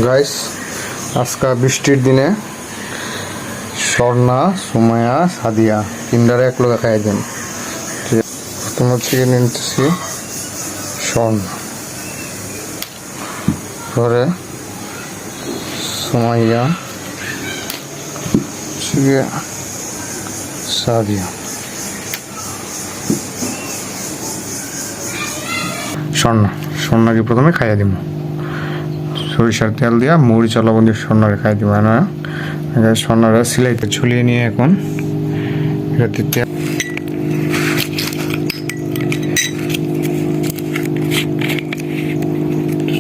Guys আজকে বৃষ্টির দিনে স্বর্ণা সুমাইয়া সাদিয়া তিনটারে এক লোক খাই দেন। তোমার থেকে নিতেছি স্বর্ণা, পরে সুমাইয়া, সাদিয়া। স্বর্ণাকে প্রথমে খাইয়া দিব, সরিষার তেল দিয়া মরিচ লবণ দিয়ে স্বর্ণাকে খাই দিব না। স্বর্ণারা সিলাইতে ছুলিয়ে নিয়ে এখন এটাতে তেল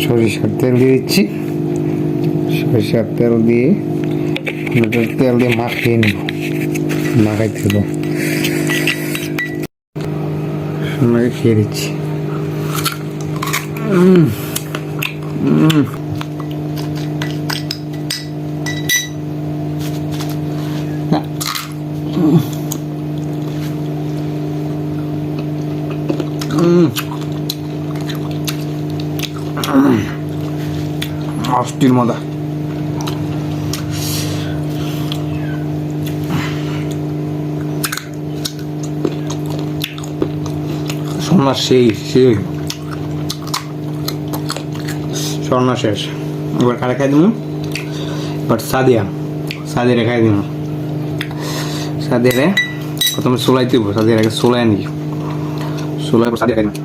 সরিষার তেল দিয়ে দিচ্ছি। সরিষার তেল দিয়ে তেল দিয়ে মাখিয়ে নিব, মাখাইতে দেবো। স্বর্ণাকে খেয়ে দিচ্ছি। অস্থির মজা। স্বর্ণা সেই স্বর্ণা শেষ। এবার কারে খাই দিব? এবার সাদিয়া খাই দিব। সাদিয়ারে প্রথমে সোলাই দিব, সাদিয়ার আগে সোলাই আনি, সোলাই সাদিয়া খাই দিব।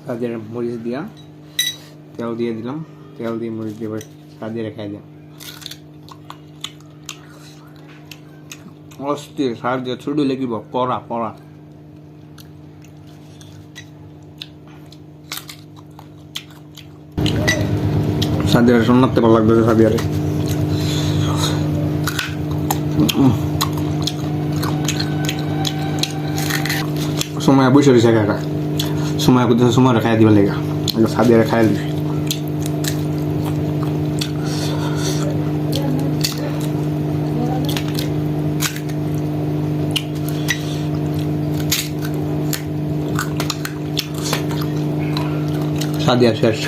সাদিয়ার মরিচ দিয়া তেল দিয়ে দিলাম, তেল দিয়ে মরিচ দিয়ে সাদিয়ারে খাই দিলাম। অস্থির। সাদিয়া ছুটি লেগিব পড়া সাদিয়ার শোনাতে ভালো লাগবে। সাদিয়ারে সময় বসে রয়েছে কাকা, সময় করতেছে, সময় খাই দিবার লেগা সাদিয়ারে খাই দিবি। সাদিয়া শেষ।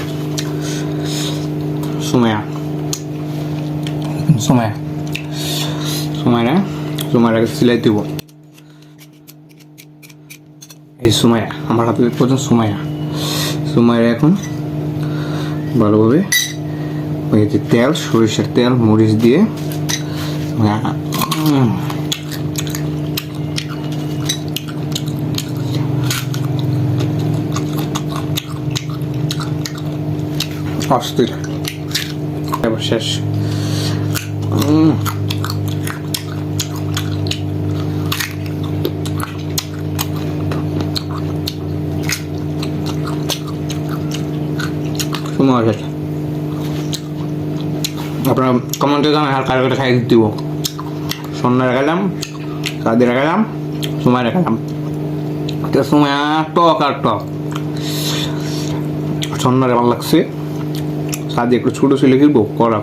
সুমাইয়া সিলাই দিব। এই সুমাইয়া আমার হাতে পর্যন্ত সুমাইয়া এখন ভালোভাবে ওই যে তেল, সরিষার তেল, মরিচ দিয়ে অস্থির। এবার শেষ। আপনারা কমেন্টে জানান আর কার কাছে খাই দিব। স্বর্ণা রাখালাম, সাদিয়া রাখালাম, সুমাইয়া রাখালাম। সুমাইয়া টক আর টক। স্বর্ণারে ভালো লাগছে, সাদিয়া একটু ছোট ছিল, কিনবো করা